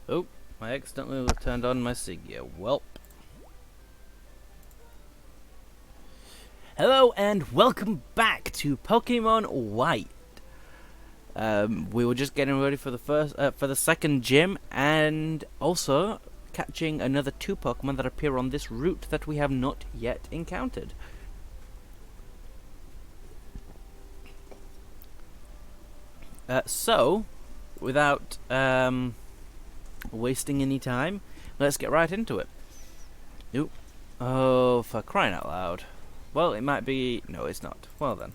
Oh, I accidentally turned on my SIG. Welp. Hello and welcome back to Pokemon White. We were just getting ready for the second gym, and also catching another 2 Pokemon that appear on this route that we have not yet encountered. So, without wasting any time, let's get right into it. Oop. Oh, for crying out loud. Well, it might be... No, it's not. Well then.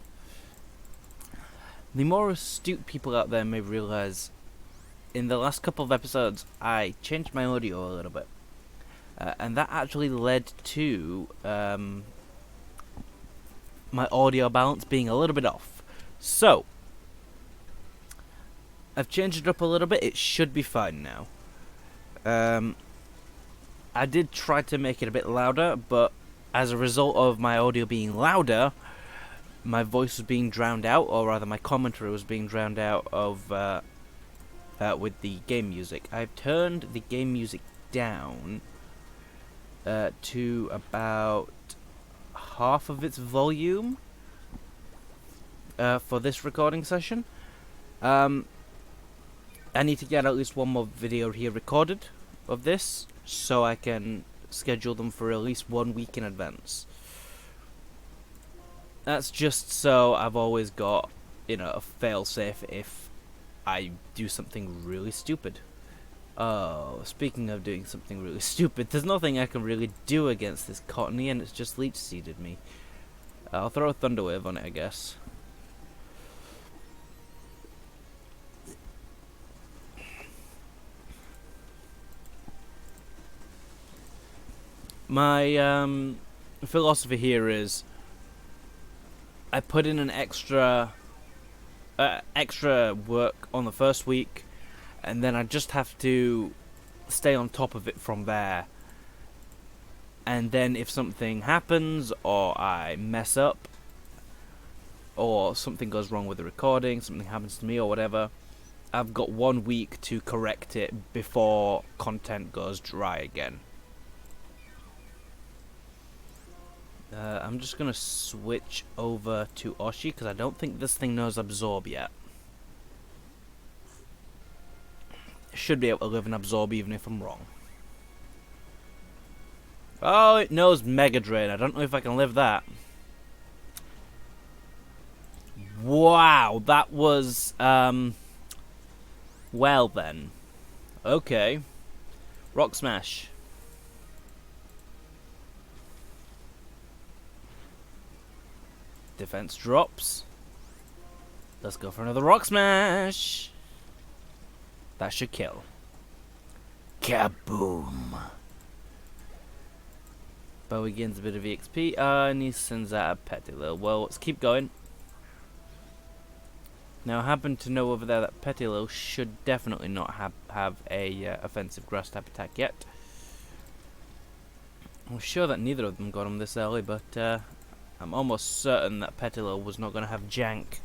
The more astute people out there may realise, in the last couple of episodes, I changed my audio a little bit. And that actually led to my audio balance being a little bit off. So, I've changed it up a little bit. It should be fine now. I did try to make it a bit louder, but as a result of my audio being louder, my voice was being drowned out, or rather my commentary was being drowned out of with the game music. I've turned the game music down to about half of its volume for this recording session. I need to get at least one more video here recorded of this, so I can schedule them for at least 1 week in advance. That's just so I've always got, a fail-safe if I do something really stupid. Oh, speaking of doing something really stupid, there's nothing I can really do against this Cottony, and it's just leech-seeded me. I'll throw a Thunder Wave on it, I guess. My philosophy here is I put in an extra work on the first week, and then I just have to stay on top of it from there. And then if something happens, or I mess up, or something goes wrong with the recording, something happens to me or whatever, I've got 1 week to correct it before content goes dry again. I'm just going to switch over to Oshi, because I don't think this thing knows Absorb yet. Should be able to live in Absorb even if I'm wrong. Oh, it knows Mega Drain. I don't know if I can live that. Wow, that was... well then. Okay. Rock Smash. Defense drops. Let's go for another Rock Smash. That should kill. Kaboom. Bowie gains a bit of EXP, and he sends out a Petilil. Well, let's keep going. Now, I happen to know over there that Petilil should definitely not have a offensive grass type attack yet. I'm sure that neither of them got him this early, but I'm almost certain that Petilil was not going to have jank.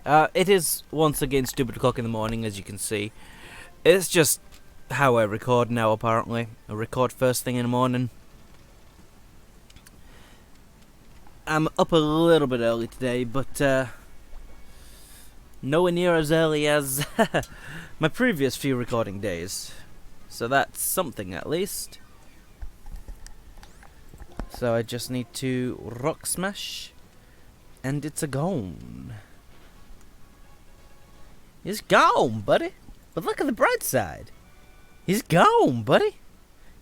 It is, once again, stupid o'clock in the morning, as you can see. It's just how I record now, apparently. I record first thing in the morning. I'm up a little bit early today, but nowhere near as early as my previous few recording days. So that's something, at least. So I just need to Rock Smash, and it's a gone. He's gone, buddy. But look at the bright side. He's gone, buddy.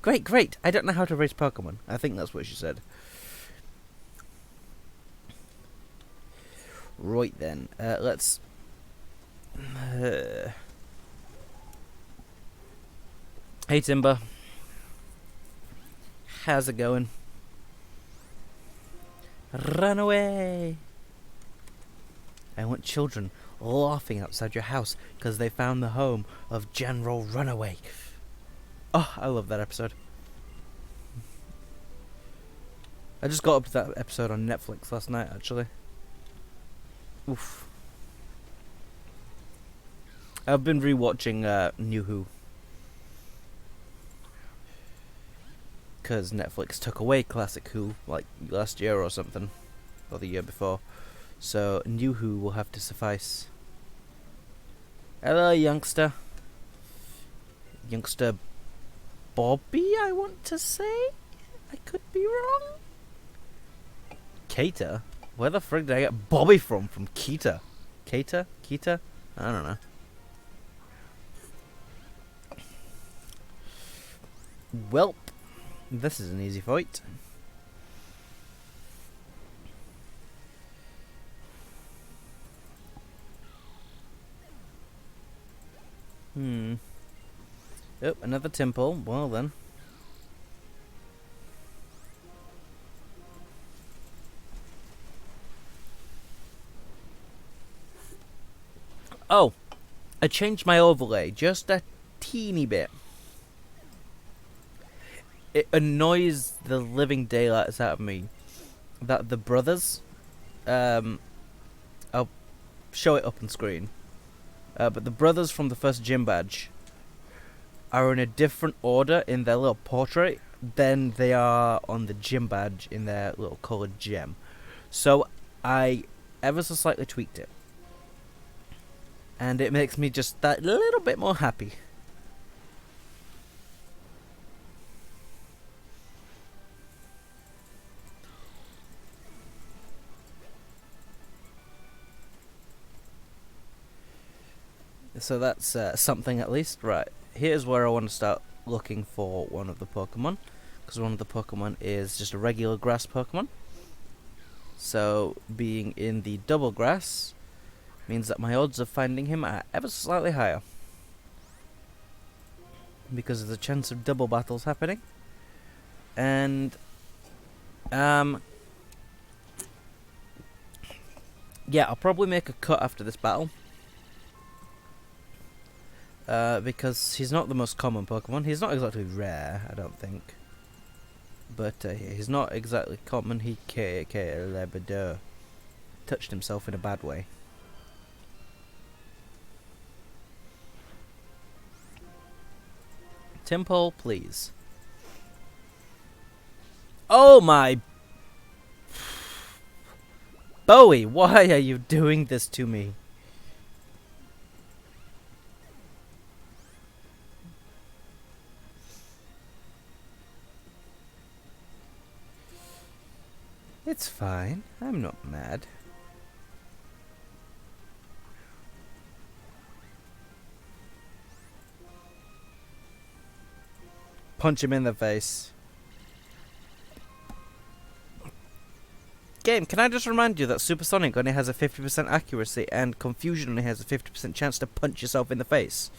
Great, great. I don't know how to raise Pokemon. I think that's what she said. Right then, let's... Hey Timber. How's it going? Run away! I want children laughing outside your house because they found the home of General Runaway. Oh, I love that episode. I just got up to that episode on Netflix last night, actually. Oof. I've been rewatching New Who. Because Netflix took away Classic Who, like, last year or something. Or the year before. So, New Who will have to suffice. Hello, youngster. Youngster Bobby, I want to say? I could be wrong. Keita? Where the frick did I get Bobby from? From Keita? Keita? Keita? I don't know. Welp. This is an easy fight. Oh, another temple. Well then. Oh, I changed my overlay just a teeny bit. It annoys the living daylights out of me that the brothers, I'll show it up on screen, but the brothers from the first gym badge are in a different order in their little portrait than they are on the gym badge in their little coloured gem. So I ever so slightly tweaked it. And it makes me just that little bit more happy. So that's something at least. Right, here's where I want to start looking for one of the Pokemon. Because one of the Pokemon is just a regular grass Pokemon. So being in the double grass means that my odds of finding him are ever slightly higher. Because of the chance of double battles happening. And yeah, I'll probably make a cut after this battle. Because he's not the most common Pokemon. He's not exactly rare, I don't think. But he's not exactly common. He touched himself in a bad way. Temple, please. Oh my... Bowie, why are you doing this to me? It's fine. I'm not mad. Punch him in the face. Game, can I just remind you that Supersonic only has a 50% accuracy and Confusion only has a 50% chance to punch yourself in the face.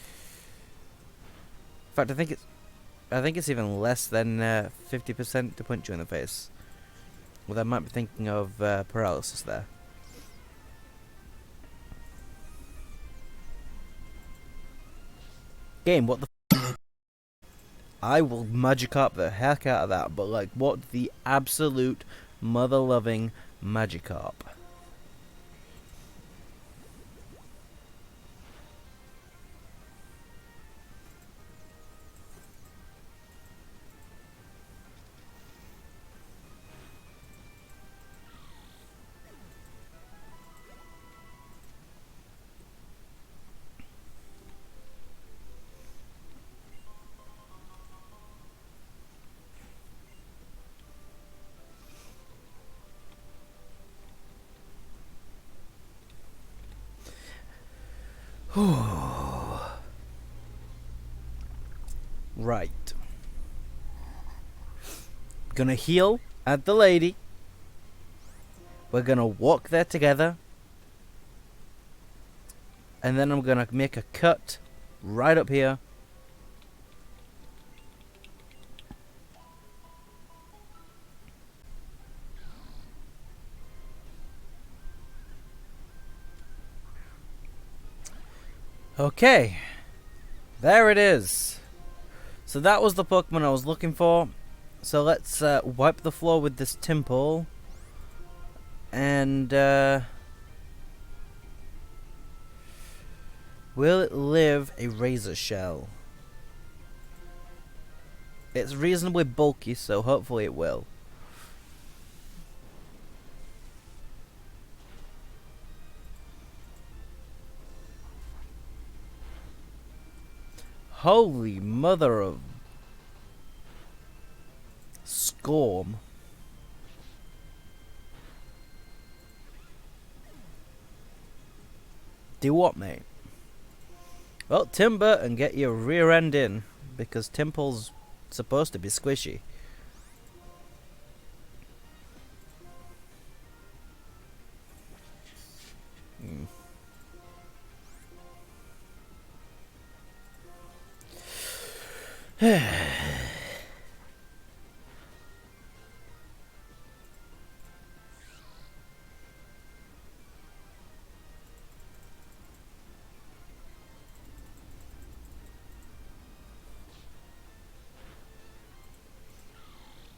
In fact, I think it's even less than 50% to punch you in the face. Well, I might be thinking of paralysis there. Game, what the I will Magikarp the heck out of that, but like, what the absolute mother-loving Magikarp. Right. Gonna heal at the lady. We're gonna walk there together. And then I'm gonna make a cut right up here. Okay, there it is. So that was the Pokemon I was looking for. So let's wipe the floor with this Timple. And Will it live a razor shell? It's reasonably bulky, so hopefully it will. Holy mother of Scorm. Do what, mate? Well, timber and get your rear end in, because Timple's supposed to be squishy.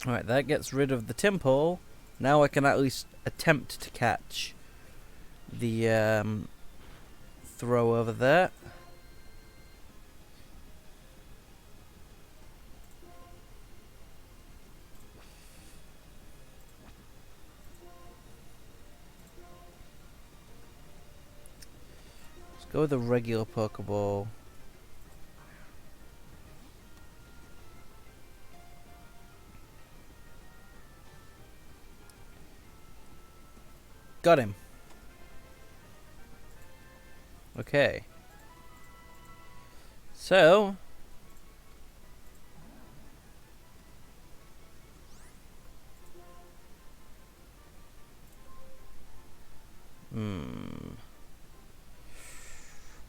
Alright, that gets rid of the Timple. Now I can at least attempt to catch the throw over there. Let's go with a regular Pokeball. Got him. Okay. So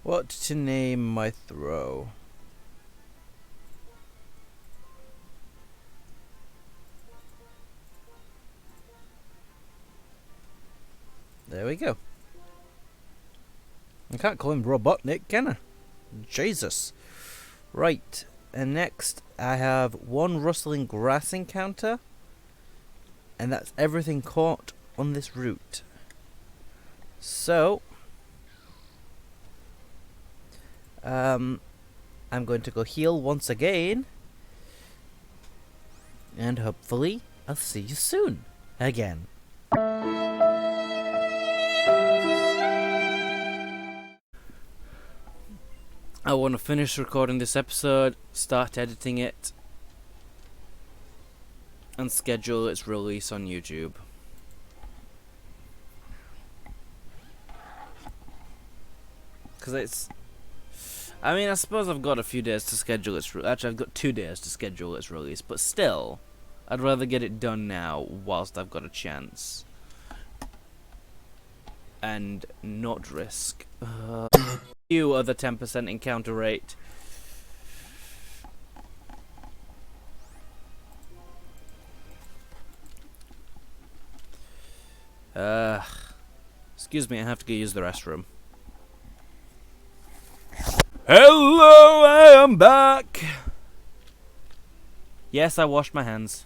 what to name my throw? There we go. I can't call him Robotnik, can I? Jesus. Right, and next I have one rustling grass encounter, and that's everything caught on this route. So I'm going to go heal once again, and hopefully I'll see you soon again. I want to finish recording this episode, start editing it, and schedule its release on YouTube. Because it's... I mean, I suppose I've got a few days to schedule its... Actually, I've got 2 days to schedule its release, but still, I'd rather get it done now whilst I've got a chance. And not risk... you are the 10% encounter rate. Excuse me, I have to go use the restroom. Hello, I am back! Yes, I washed my hands.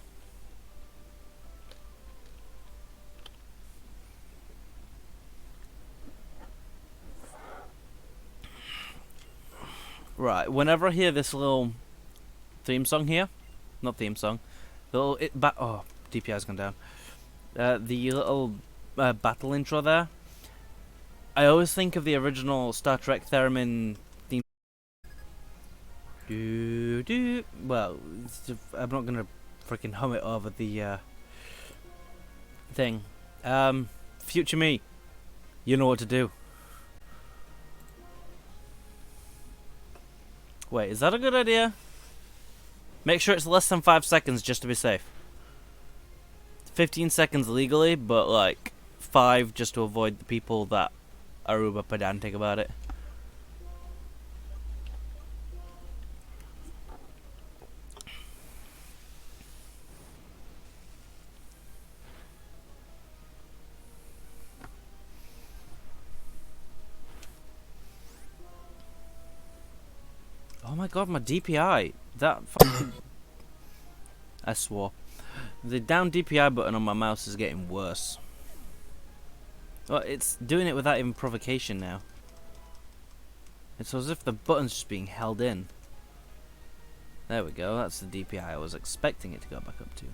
Right, whenever I hear this little theme song here, not theme song, the little oh, DPI's gone down. The little battle intro there, I always think of the original Star Trek theremin theme. Well, I'm not gonna freaking hum it over the thing. Future me, you know what to do. Wait, is that a good idea? Make sure it's less than 5 seconds just to be safe. 15 seconds legally, but like 5 just to avoid the people that are uber pedantic about it. Oh my god, my DPI. That fucking... I swore. The down DPI button on my mouse is getting worse. Well, it's doing it without even provocation now. It's as if the button's just being held in. There we go, that's the DPI I was expecting it to go back up to.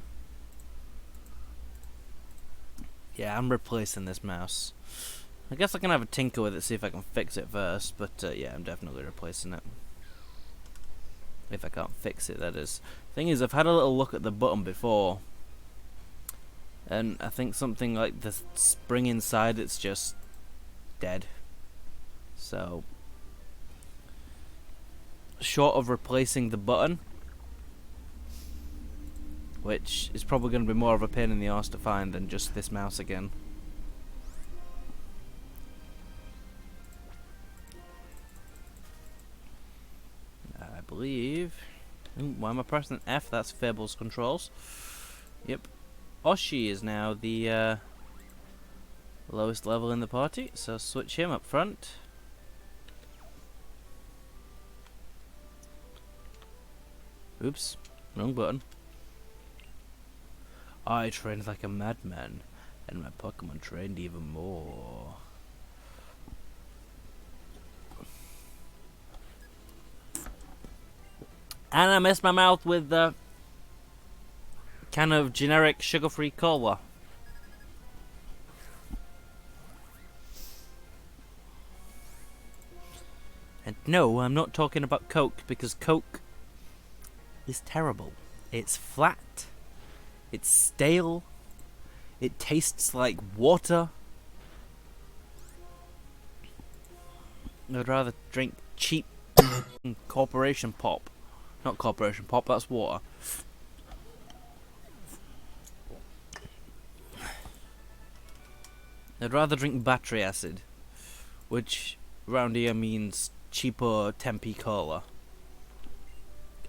Yeah, I'm replacing this mouse. I guess I can have a tinker with it, see if I can fix it first, but yeah, I'm definitely replacing it. If I can't fix it, that is. Thing is, I've had a little look at the button before, and I think something like the spring inside it's just dead. So, short of replacing the button, which is probably going to be more of a pain in the arse to find than just this mouse again. I believe. Ooh, why am I pressing F? That's Fable's controls. Yep. Oshi is now the lowest level in the party, so switch him up front. Oops, wrong button. I trained like a madman, and my Pokemon trained even more. And I messed my mouth with the kind of generic sugar-free cola. And no, I'm not talking about Coke, because Coke is terrible. It's flat. It's stale. It tastes like water. I'd rather drink cheap Corporation Pop. Not Corporation Pop, that's water. I'd rather drink battery acid, which around here means cheaper Tempe Cola.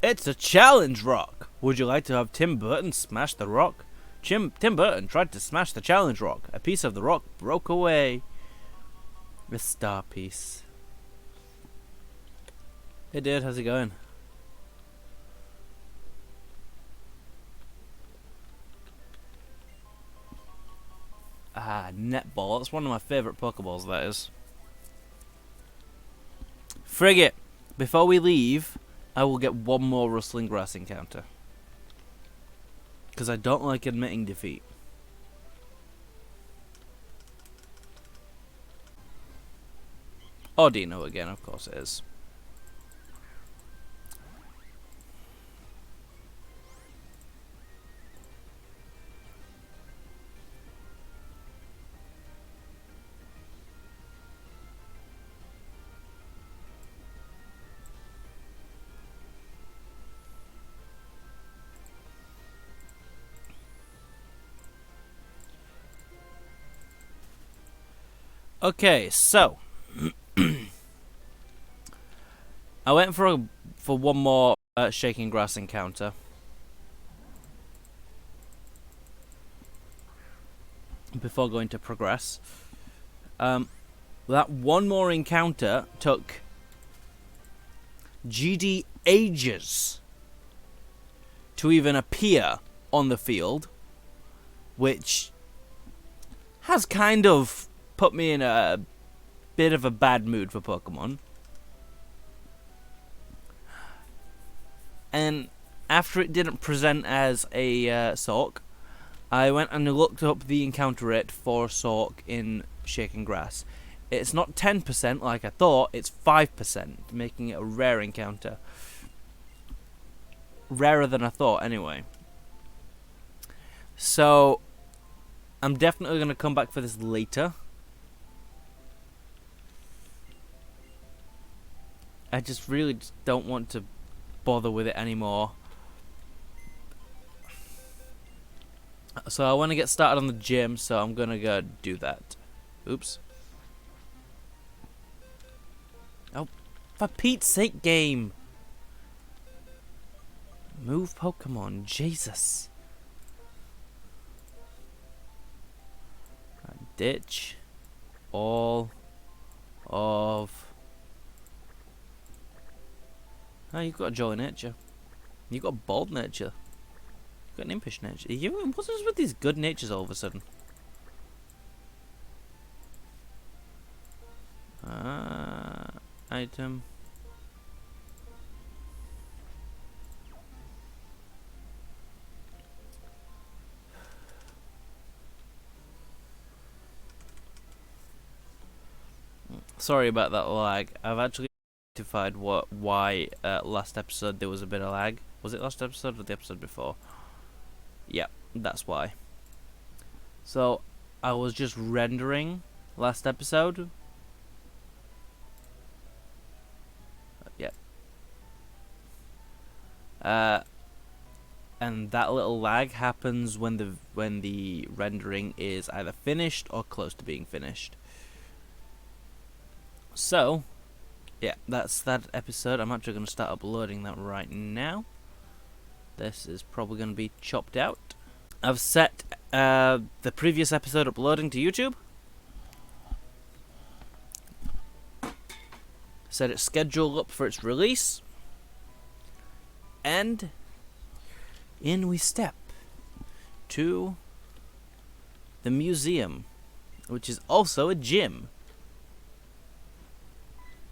It's a challenge rock! Would you like to have Tim Burton smash the rock? Tim Burton tried to smash the challenge rock. A piece of the rock broke away. A star piece. Hey dude, how's it going? Ah, netball. That's one of my favourite Pokeballs, that is. Frigate! Before we leave, I will get one more Rustling Grass encounter. Because I don't like admitting defeat. Ordino again, of course it is. Okay, so I went for one more Shaking Grass encounter. Before going to progress. That one more encounter took GD ages to even appear on the field, which has kind of put me in a bit of a bad mood for Pokemon. And after it didn't present as a Sork, I went and looked up the encounter rate for Sork in Shaking Grass. It's not 10% like I thought, it's 5%, making it a rare encounter. Rarer than I thought, anyway. So, I'm definitely going to come back for this later. I just really don't want to bother with it anymore. So I want to get started on the gym, so I'm gonna go do that. Oops. Oh, for Pete's sake, game! Move Pokemon, Jesus. Ditch all of... Oh, you've got a jolly nature. You've got a bold nature. You've got an impish nature. What's this with these good natures all of a sudden? item. Sorry about that lag. I've actually identified why last episode there was a bit of lag. Was it last episode or the episode before? Yeah, that's why. So I was just rendering last episode. Yeah. And that little lag happens when the rendering is either finished or close to being finished. So, yeah, that's that episode. I'm actually going to start uploading that right now. This is probably going to be chopped out. I've set the previous episode uploading to YouTube. Set its schedule up for its release. And in we step to the museum, which is also a gym.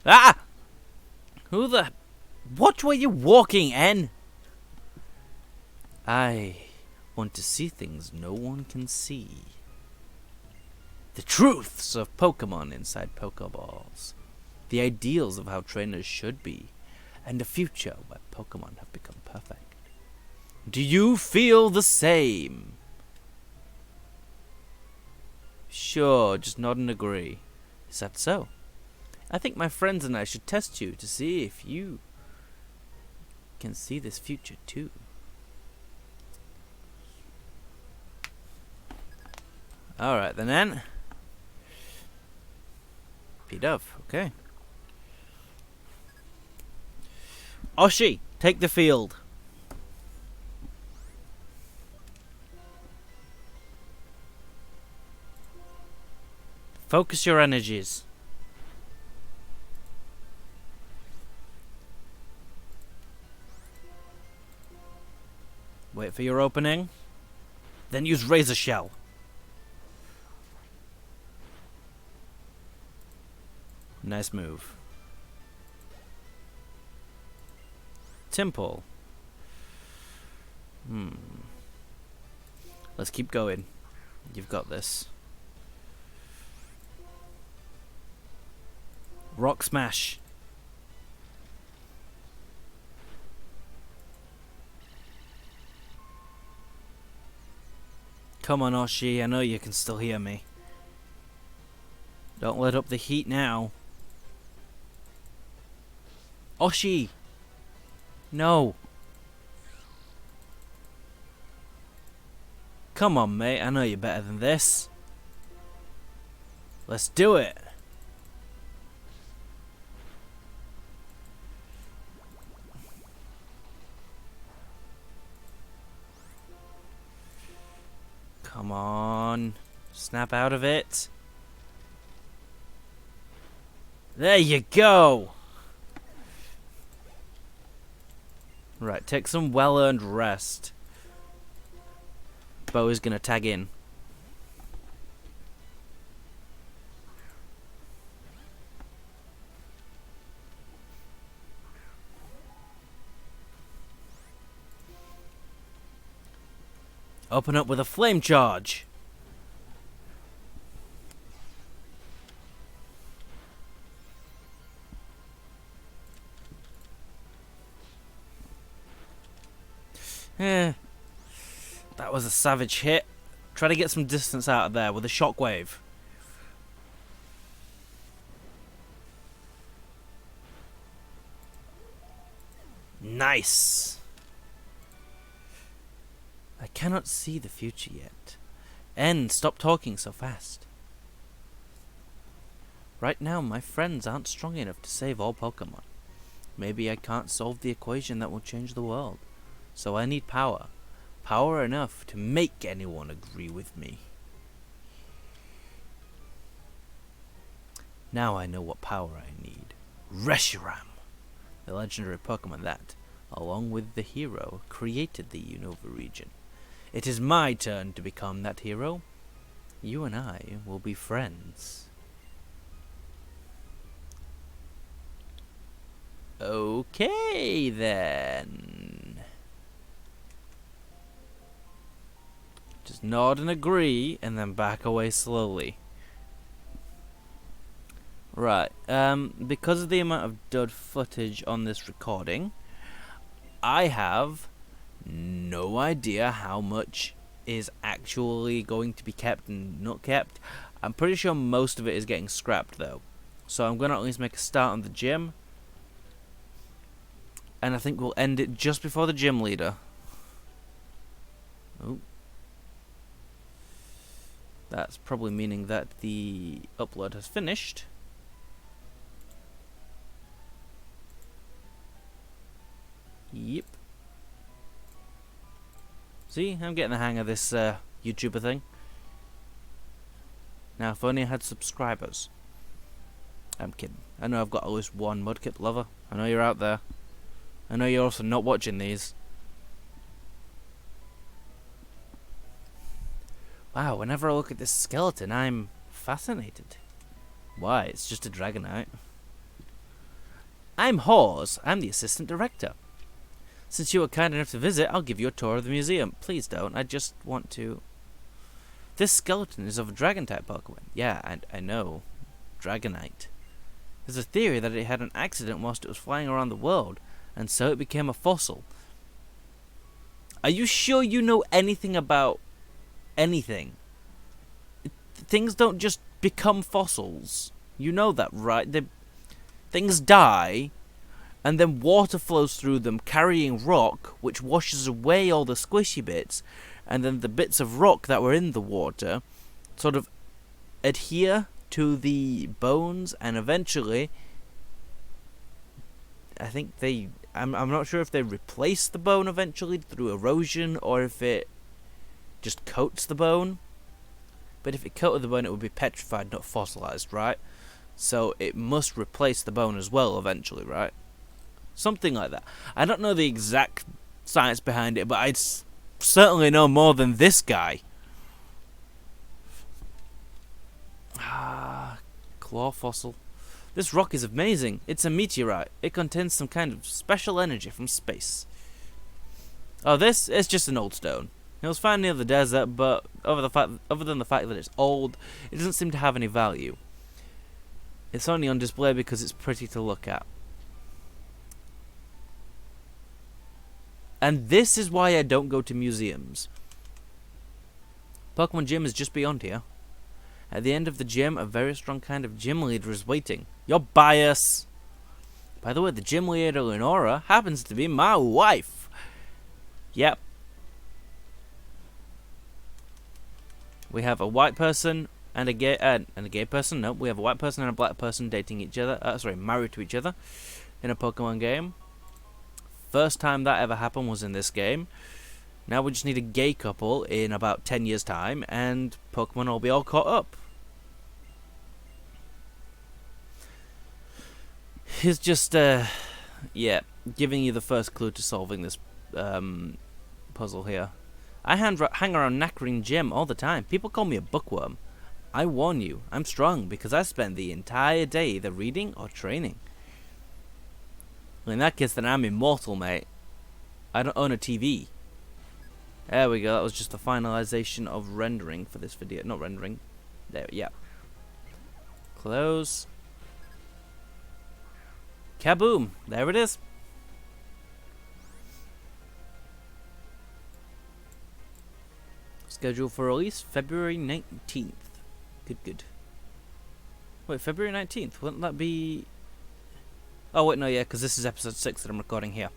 Ah! What were you walking, N? I want to see things no one can see. The truths of Pokemon inside Pokeballs. The ideals of how trainers should be. And a future where Pokemon have become perfect. Do you feel the same? Sure, just nod and agree. Is that so? I think my friends and I should test you to see if you can see this future too. Alright then, N. P-Dove, okay. Oshi, take the field. Focus your energies. Wait for your opening. Then use Razor Shell. Nice move. Temple. Let's keep going. You've got this. Rock Smash. Come on, Oshi, I know you can still hear me. Don't let up the heat now. Oshi! No! Come on, mate, I know you're better than this. Let's do it! Come on. Snap out of it. There you go! Right, take some well-earned rest. Bo is gonna tag in. Open up with a flame charge. That was a savage hit. Try to get some distance out of there with a shockwave. Nice. I cannot see the future yet. N, stop talking so fast. Right now, my friends aren't strong enough to save all Pokemon. Maybe I can't solve the equation that will change the world. So I need power. Power enough to make anyone agree with me. Now I know what power I need. Reshiram, the legendary Pokemon that, along with the hero, created the Unova region. It is my turn to become that hero. You and I will be friends. Okay, then. Just nod and agree, and then back away slowly. Right, because of the amount of dud footage on this recording, I have no idea how much is actually going to be kept and not kept. I'm pretty sure most of it is getting scrapped, though. So I'm going to at least make a start on the gym. And I think we'll end it just before the gym leader. Oh. That's probably meaning that the upload has finished. Yep. See, I'm getting the hang of this YouTuber thing. Now, if only I had subscribers. I'm kidding. I know I've got at least one Mudkip lover. I know you're out there. I know you're also not watching these. Wow, whenever I look at this skeleton, I'm fascinated. Why? It's just a Dragonite. I'm Hawes. I'm the assistant director. Since you were kind enough to visit, I'll give you a tour of the museum. Please don't. I just want to... This skeleton is of a Dragon-type Pokemon. Yeah, I know. Dragonite. There's a theory that it had an accident whilst it was flying around the world, and so it became a fossil. Are you sure you know anything about anything? Things don't just become fossils. You know that, right? Things die, and then water flows through them carrying rock, which washes away all the squishy bits, and then the bits of rock that were in the water sort of adhere to the bones, and eventually I think I'm not sure if they replace the bone eventually through erosion or if it just coats the bone. But if it coated the bone, it would be petrified, not fossilized, right? So it must replace the bone as well eventually, right? Something like that. I don't know the exact science behind it, but I'd certainly know more than this guy. Claw fossil. This rock is amazing. It's a meteorite. It contains some kind of special energy from space. Oh, this is just an old stone. It was found near the desert, but other than the fact that it's old, it doesn't seem to have any value. It's only on display because it's pretty to look at. And this is why I don't go to museums. Pokemon Gym is just beyond here. At the end of the gym, a very strong kind of gym leader is waiting. You're biased! By the way, the gym leader, Lenora, happens to be my wife. Yep. We have a white person and a gay person. No, we have a white person and a black person dating each other. Married to each other in a Pokemon game. First time that ever happened was in this game. Now we just need a gay couple in about 10 years' time, and Pokemon will be all caught up. He's just, giving you the first clue to solving this puzzle here. I hang around Knackering Gym all the time. People call me a bookworm. I warn you, I'm strong because I spend the entire day either reading or training. Well, in that case, then I'm immortal, mate. I don't own a TV. There we go, that was just the finalization of rendering for this video. Not rendering. There, yeah. Close. Kaboom! There it is. Scheduled for release February 19th. Good. Wait, February 19th? Wouldn't that be... Oh, wait, no, yeah, because this is episode 6 that I'm recording here.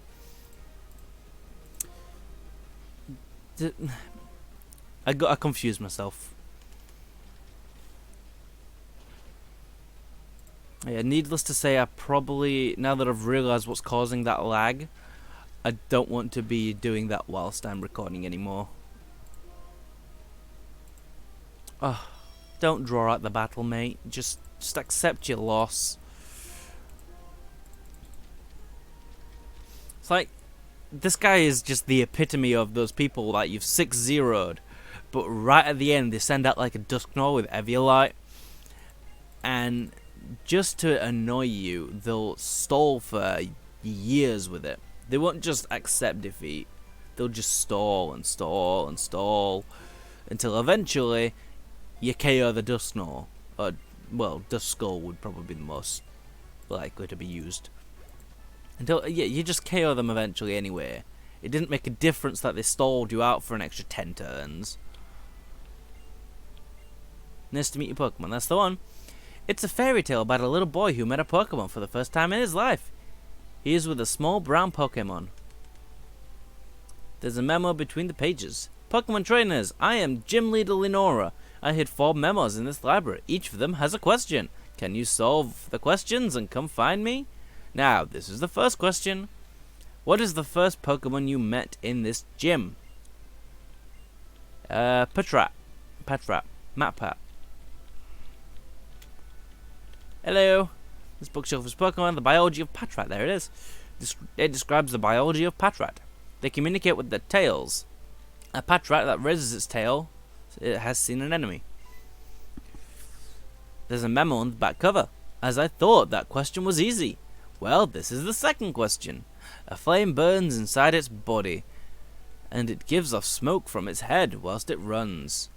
I confused myself. Yeah, needless to say, I probably, now that I've realised what's causing that lag, I don't want to be doing that whilst I'm recording anymore. Oh, don't draw out the battle, mate. Just accept your loss. It's like, this guy is just the epitome of those people that you've 6-0'd, but right at the end they send out like a Dusknoir with Eviolite, and just to annoy you, they'll stall for years with it. They won't just accept defeat. They'll just stall and stall and stall until eventually you KO the Dusknoll. Well, Duskull would probably be the most likely to be used. Until, yeah, you just KO them eventually anyway. It didn't make a difference that they stalled you out for an extra 10 turns. Nice to meet you, Pokemon. That's the one. It's a fairy tale about a little boy who met a Pokemon for the first time in his life. He is with a small brown Pokemon. There's a memo between the pages. Pokemon trainers, I am Gym Leader Lenora. I hid 4 memos in this library. Each of them has a question. Can you solve the questions and come find me? Now, this is the first question. What is the first Pokemon you met in this gym? Patrat. Matpat. Hello. This bookshelf is Pokemon, the biology of Patrat. There it is. It describes the biology of Patrat. They communicate with their tails. A Patrat that raises its tail, it has seen an enemy. There's a memo on the back cover. As I thought, that question was easy. Well, this is the second question. A flame burns inside its body, and it gives off smoke from its head whilst it runs.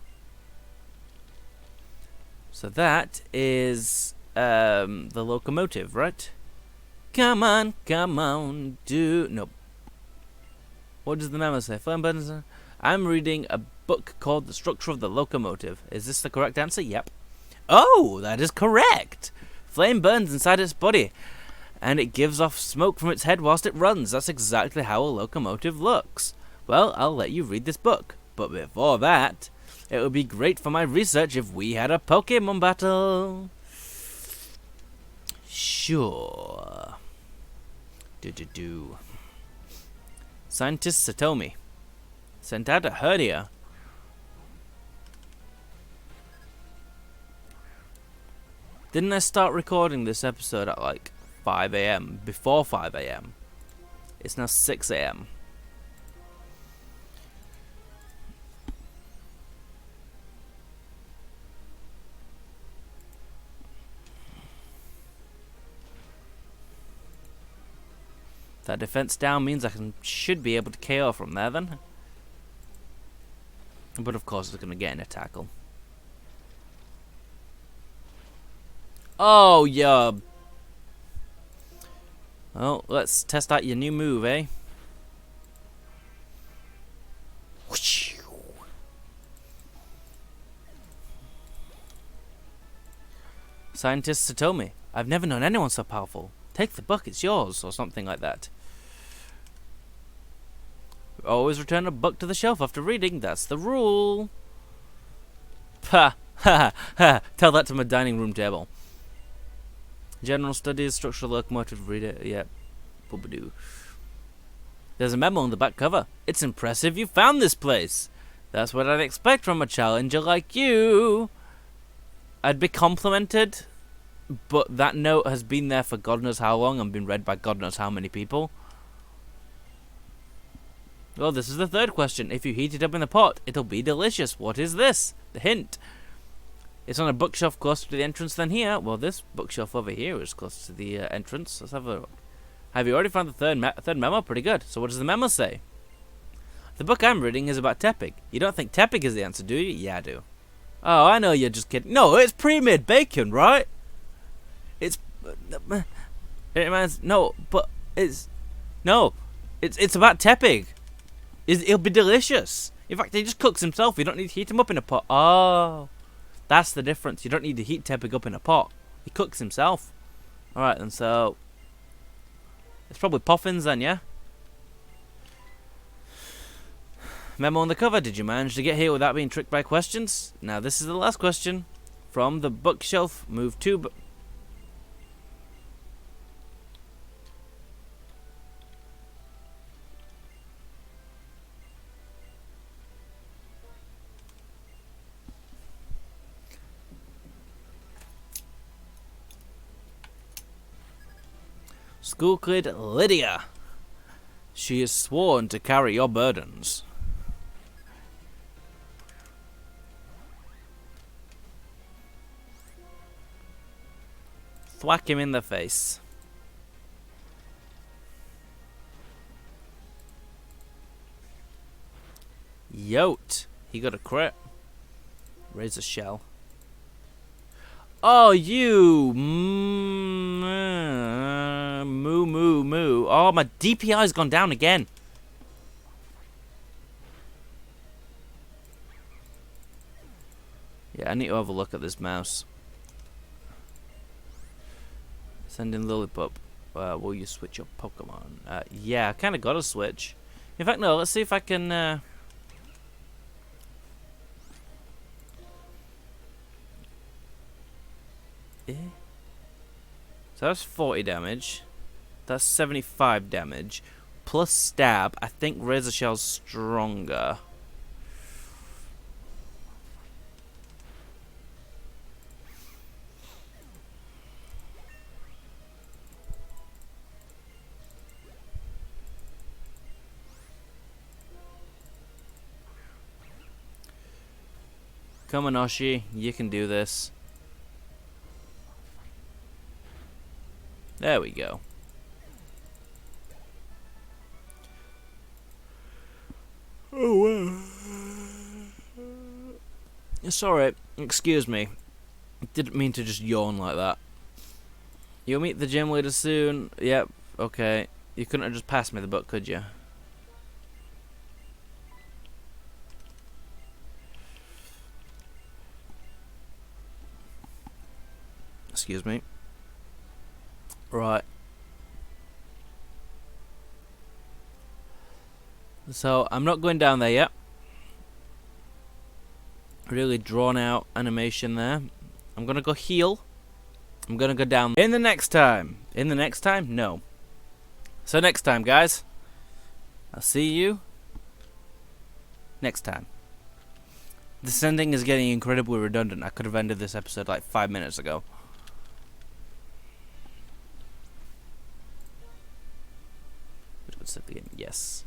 So that is the locomotive, right? Come on, Nope. What does the memo say? Flame burns. I'm reading a book called The Structure of the Locomotive. Is this the correct answer? Yep. Oh, that is correct. Flame burns inside its body, and it gives off smoke from its head whilst it runs. That's exactly how a locomotive looks. Well, I'll let you read this book. But before that, it would be great for my research if we had a Pokemon battle. Sure. Scientist Satomi sent out a hernia. Didn't I start recording this episode at like 5 AM? Before 5 AM. It's now 6 AM. That defense down means I should be able to KO from there then. But of course it's going to get in a tackle. Oh, yeah. Well, let's test out your new move, eh? Scientist Satomi, I've never known anyone so powerful. Take the book, it's yours, or something like that. Always return a book to the shelf after reading, that's the rule. Ha! Ha! Ha! Tell that to my dining room table. General studies, structural locomotive, read it, yep. Boobadoo. There's a memo on the back cover. It's impressive you found this place. That's what I'd expect from a challenger like you. I'd be complimented, but that note has been there for God knows how long and been read by God knows how many people. Well, this is the third question. If you heat it up in the pot, it'll be delicious. What is this? The hint. It's on a bookshelf closer to the entrance than here. Well, this bookshelf over here is close to the entrance. Let's have a look. Have you already found the third memo? Pretty good. So what does the memo say? The book I'm reading is about Tepig. You don't think Tepig is the answer, do you? Yeah, I do. Oh, I know you're just kidding. No, it's pre-made bacon, right? It's... It reminds... No, but it's... No, it's about Tepig. It'll be delicious. In fact, he just cooks himself. You don't need to heat him up in a pot. Oh, that's the difference. You don't need to heat Tepig up in a pot. He cooks himself. Alright, then, so... It's probably Puffins then, yeah? Memo on the cover. Did you manage to get here without being tricked by questions? Now, this is the last question. From the bookshelf, move 2... School kid Lydia. She is sworn to carry your burdens. Thwack him in the face. Yote. He got a crit. Razor shell. Oh, you. Moo. Oh, my DPI's gone down again. Yeah, I need to have a look at this mouse. Sending Lillipop. Will you switch your Pokemon? Yeah, I kind of got to switch. In fact, no, let's see if I can... So that's 40 damage. That's 75 damage. Plus stab. I think Razor Shell's stronger. Come on, Oshi. You can do this. There we go. Oh, wow. Sorry, excuse me. Didn't mean to just yawn like that. You'll meet the gym leader soon. Yep, okay. You couldn't have just passed me the book, could you? Excuse me. Right. So, I'm not going down there yet. Really drawn out animation there. I'm gonna go heal. I'm gonna go down in the next time. In the next time? No. So next time, guys. I'll see you next time. This ending is getting incredibly redundant. I could have ended this episode like 5 minutes ago. Yes.